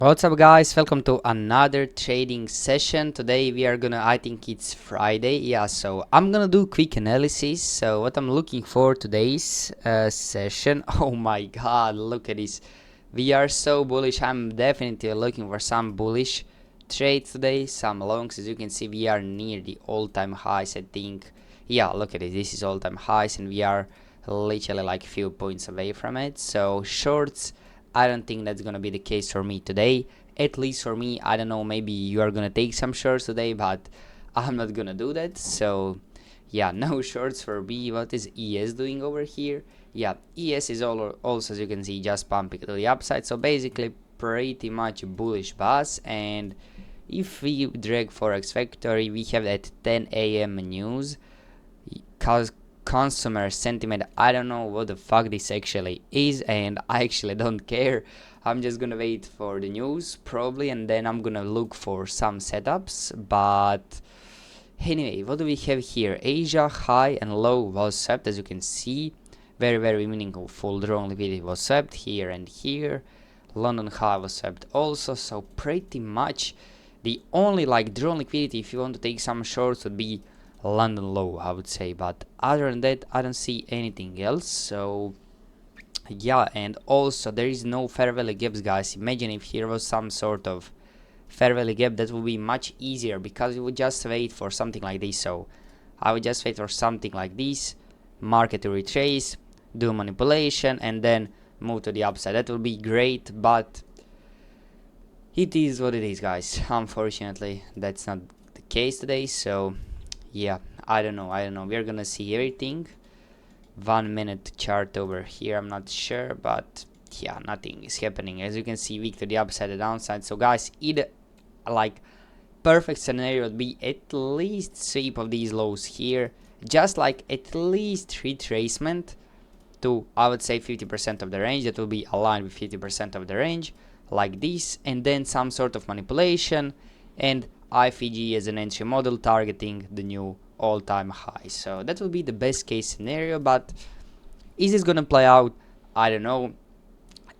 What's up guys, welcome to another trading session. Today we are gonna, I think it's Friday, yeah, so I'm gonna do quick analysis. So what I'm looking for today's session, oh my god, look at this. We are so bullish. I'm definitely looking for some bullish trades today, some longs. As you can see, we are near the all-time highs, I think. Yeah, look at it, this is all-time highs and we are literally like a few points away from it. So shorts, I don't think that's gonna be the case for me today. At least for me, I don't know, maybe you are gonna take some shorts today, but I'm not gonna do that. So yeah, no shorts for me. What is ES doing over here? Yeah, ES is also, as you can see, just pumping to the upside. So basically pretty much bullish buzz. And if we drag forex factory, we have at 10 a.m. news, cause consumer sentiment. I don't know what the fuck this actually is, and I actually don't care. I'm just gonna wait for the news probably, and then I'm gonna look for some setups. But anyway, what do we have here? Asia high and low was swept, as you can see. Very meaningful drawn liquidity was swept here and here. London high was swept also, so pretty much the only like drawn liquidity if you want to take some shorts would be London low, I would say. But other than that, I don't see anything else. So yeah, and also there is no fair value gaps, guys. Imagine if here was some sort of fair value gap, that would be much easier because you would just wait for something like this. So I would just wait for something like this, market to retrace, do manipulation, and then move to the upside. That would be great, but it is what it is, guys. Unfortunately, that's not the case today. So yeah, I don't know. We're gonna see everything. 1 minute chart over here, I'm not sure, but yeah, nothing is happening. As you can see, weak to the upside and downside. So guys, either like perfect scenario would be at least sweep of these lows here, just like at least retracement to, I would say, 50% of the range. That will be aligned with 50% of the range, like this, and then some sort of manipulation, and IFG as an entry model targeting the new all-time high. So that will be the best case scenario, but is this gonna play out? I don't know.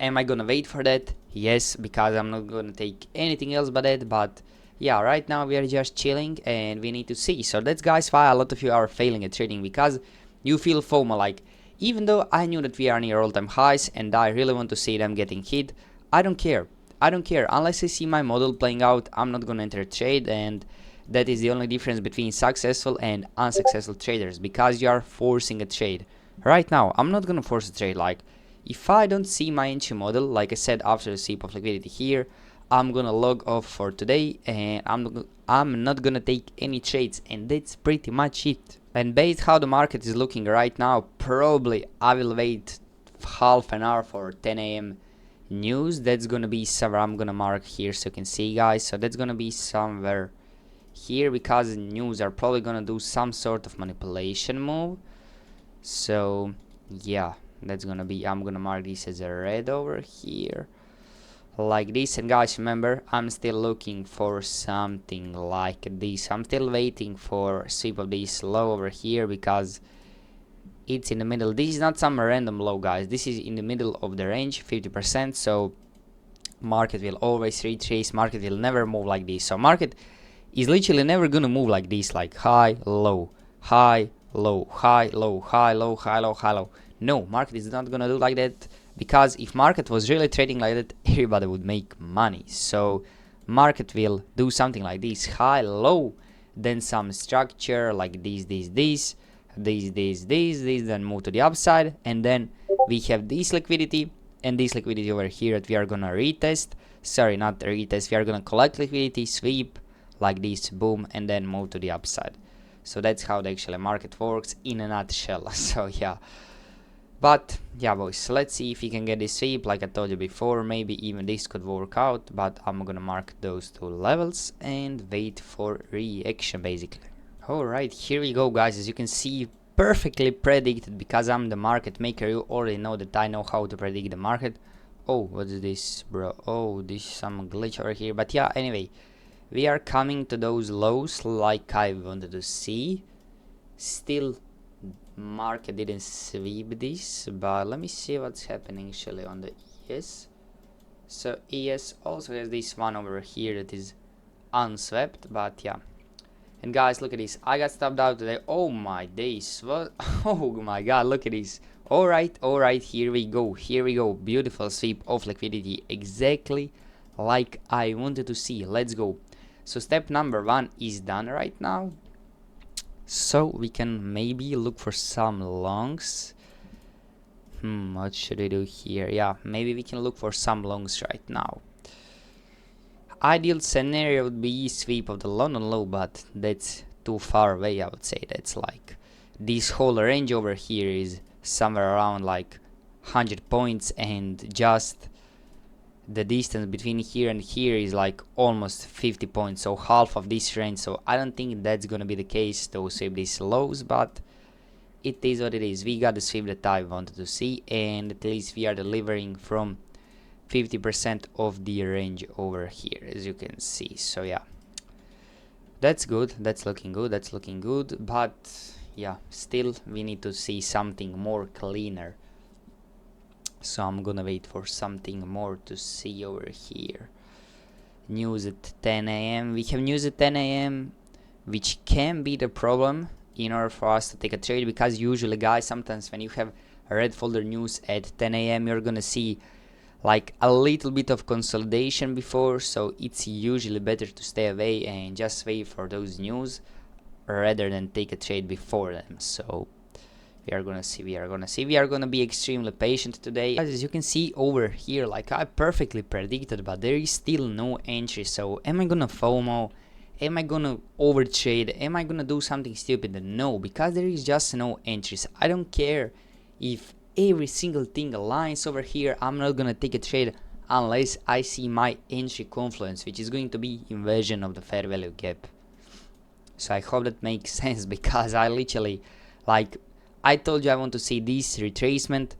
Am I gonna wait for that? Yes, because I'm not gonna take anything else but that. But yeah, right now we are just chilling and we need to see. So that's, guys, why a lot of you are failing at trading, because you feel FOMO. Like, even though I knew that we are near all-time highs and I really want to see them getting hit, I don't care. I don't care. Unless I see my model playing out, I'm not gonna enter a trade. And that is the only difference between successful and unsuccessful traders, because you are forcing a trade. Right now, I'm not gonna force a trade. Like, if I don't see my entry model, like I said, after the sweep of liquidity here, I'm gonna log off for today, and I'm not gonna take any trades, and that's pretty much it. And based how the market is looking right now, probably I will wait half an hour for 10 a.m. news. That's gonna be somewhere, I'm gonna mark here so you can see, guys. So that's gonna be somewhere here, because the news are probably gonna do some sort of manipulation move. So yeah, that's gonna be, I'm gonna mark this as a red over here, like this. And guys, remember, I'm still looking for something like this. I'm still waiting for sweep of this low over here, because it's in the middle. This is not some random low, guys. This is in the middle of the range, 50%. So market will always retrace. Market will never move like this. So market is literally never gonna move like this, like high, low, high, low, high, low, high, low, high, low, high, low. No, market is not gonna do like that, because if market was really trading like that, everybody would make money. So market will do something like this, high, low, then some structure like this, then move to the upside, and then we have this liquidity and this liquidity over here that we are gonna retest. Sorry, not retest. We are gonna collect liquidity, sweep like this, boom, and then move to the upside. So that's how the actual market works in a nutshell. So yeah, but yeah, boys, let's see if we can get this sweep. Like I told you before, maybe even this could work out, but I'm gonna mark those two levels and wait for reaction, basically. Alright, here we go, guys. As you can see, perfectly predicted, because I'm the market maker. You already know that I know how to predict the market. Oh, what is this, bro? Oh, this is some glitch over here. But yeah, anyway, we are coming to those lows like I wanted to see. Still, market didn't sweep this, but let me see what's happening actually on the ES. So ES also has this one over here that is unswept, but yeah. And guys, look at this. I got stopped out today. Oh my days. What? Oh my god, look at this. Alright, here we go. Here we go. Beautiful sweep of liquidity. Exactly like I wanted to see. Let's go. So step number 1 is done right now. So we can maybe look for some longs. What should I do here? Yeah, maybe we can look for some longs right now. Ideal scenario would be sweep of the London low, but that's too far away. I would say that's like this whole range over here is somewhere around like 100 points, and just the distance between here and here is like almost 50 points, so half of this range. So I don't think that's gonna be the case to sweep these lows, but it is what it is. We got the sweep that I wanted to see, and at least we are delivering from 50% of the range over here, as you can see. So yeah, that's good, that's looking good, but yeah, still we need to see something more cleaner. So I'm gonna wait for something more to see over here. News at 10 a.m. We have news at 10 a.m. which can be the problem in order for us to take a trade, because usually, guys, sometimes when you have a red folder news at 10 a.m. you're gonna see like a little bit of consolidation before, so it's usually better to stay away and just wait for those news rather than take a trade before them. So we are gonna be extremely patient today. As you can see over here, like I perfectly predicted, but there is still no entry. So am I gonna FOMO? Am I gonna overtrade? Am I gonna do something stupid? No, because there is just no entries. I don't care if every single thing aligns over here. I'm not gonna take a trade unless I see my entry confluence, which is going to be inversion of the fair value gap. So I hope that makes sense, because I literally, like, I told you I want to see this retracement.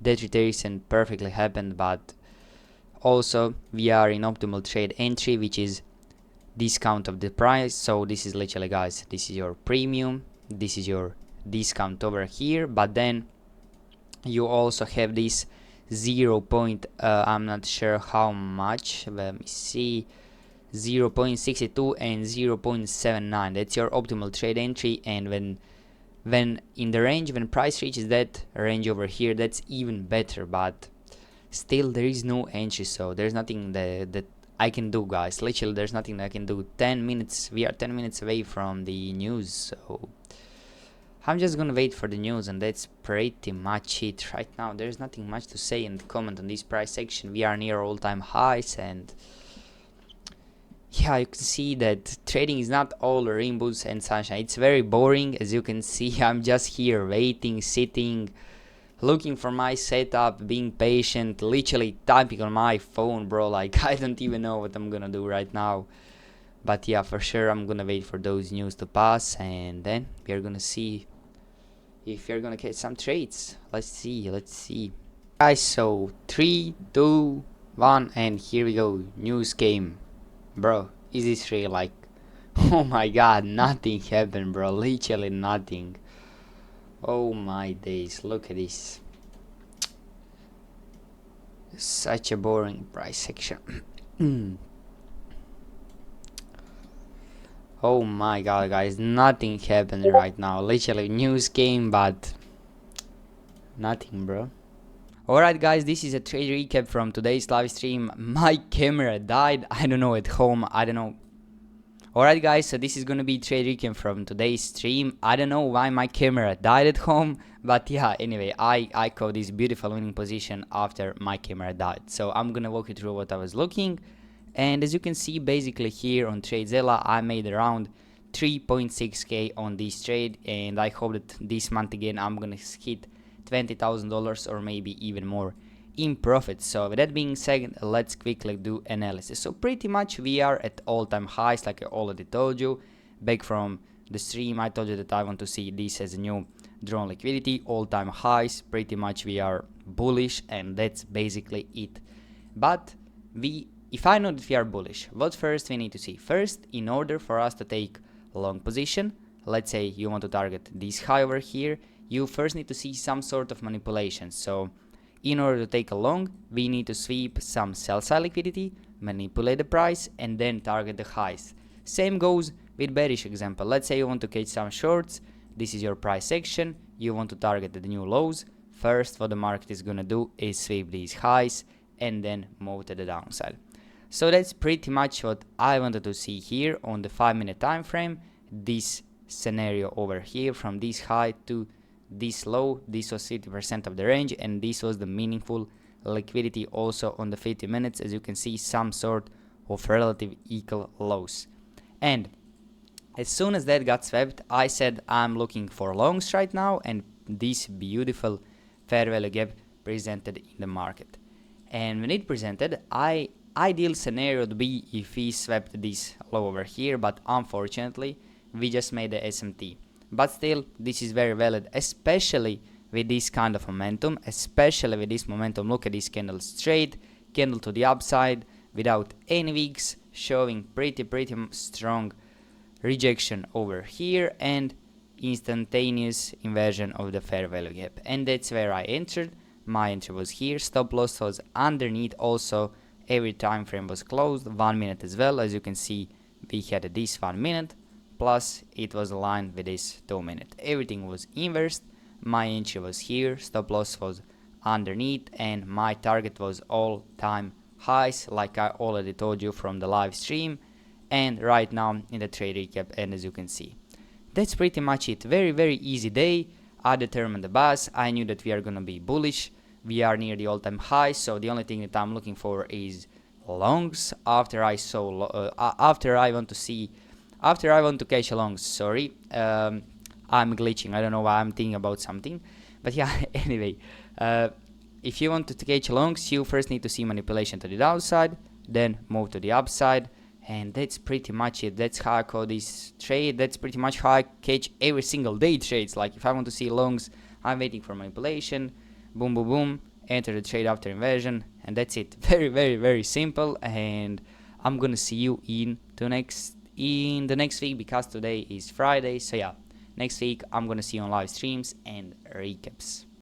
That retracement perfectly happened, but also we are in optimal trade entry, which is discount of the price. So this is literally, guys, this is your premium, this is your discount over here, but then you also have this 0. I'm not sure how much, let me see, 0.62 and 0.79. That's your optimal trade entry, and when in the range, when price reaches that range over here, that's even better. But still there is no entry, so there's nothing that I can do, guys. Literally there's nothing that I can do. 10 minutes, we are 10 minutes away from the news, so I'm just gonna wait for the news, and that's pretty much it right now. There's nothing much to say and comment on this price section. We are near all-time highs, and yeah, you can see that trading is not all rainbows and sunshine. It's very boring, as you can see. I'm just here waiting, sitting, looking for my setup, being patient, literally typing on my phone, bro. Like, I don't even know what I'm gonna do right now. But yeah, for sure I'm gonna wait for those news to pass, and then we're gonna see if you're gonna catch some trades. Let's see. Guys, so 3, 2, 1, and here we go. News came. Bro, is this real? Like, oh my god, nothing happened, bro. Literally nothing. Oh my days, look at this. Such a boring price section. Oh my god, guys, nothing happened right now. Literally news came, but nothing, bro. Alright, guys, this is a trade recap from today's live stream. My camera died, I don't know, at home, I don't know. Alright, guys, so this is gonna be trade recap from today's stream. I don't know why my camera died at home, but yeah, anyway, I caught this beautiful winning position after my camera died. So I'm gonna walk you through what I was looking. And as you can see, basically here on TradeZilla, I made around 3.6k on this trade, and I hope that this month again I'm gonna hit $20,000 or maybe even more in profit. So with that being said, let's quickly do analysis. So pretty much we are at all-time highs, like I already told you back from the stream. I told you that I want to see this as a new drawn liquidity, all-time highs. Pretty much we are bullish, and that's basically it. But if I know that we are bullish, what first we need to see? First, in order for us to take a long position, let's say you want to target this high over here, you first need to see some sort of manipulation. So in order to take a long, we need to sweep some sell side liquidity, manipulate the price, and then target the highs. Same goes with bearish example. Let's say you want to catch some shorts. This is your price section. You want to target the new lows. First, what the market is gonna do is sweep these highs and then move to the downside. So that's pretty much what I wanted to see here on the 5-minute time frame. This scenario over here, from this high to this low, this was 50% of the range, and this was the meaningful liquidity also on the 50 minutes. As you can see, some sort of relative equal lows. And as soon as that got swept, I said I'm looking for longs right now, and this beautiful fair value gap presented in the market. And when it presented, ideal scenario would be if we swept this low over here, but unfortunately we just made the SMT. But still, this is very valid, especially with this kind of momentum. Especially with this momentum, look at this candle straight, candle to the upside without any wicks, showing pretty strong rejection over here and instantaneous inversion of the fair value gap. And that's where I entered. My entry was here, stop loss was underneath. Also, every time frame was closed, 1 minute as well. As you can see, we had this 1 minute, plus it was aligned with this 2 minute. Everything was inversed. My entry was here, stop loss was underneath, and my target was all time highs, like I already told you from the live stream, and right now in the trade recap. And as you can see, that's pretty much it. Very easy day. I determined the buzz. I knew that we are gonna be bullish. We are near the all-time high, so the only thing that I'm looking for is longs. After I want to catch longs. Sorry, I'm glitching. I don't know why I'm thinking about something, but yeah. Anyway, if you want to catch longs, you first need to see manipulation to the downside, then move to the upside, and that's pretty much it. That's how I call this trade. That's pretty much how I catch every single day trades. Like if I want to see longs, I'm waiting for manipulation. Boom, boom, boom, enter the trade after inversion, and that's it. Very simple. And I'm gonna see you in the next week, because today is Friday. So yeah, next week I'm gonna see you on live streams and recaps.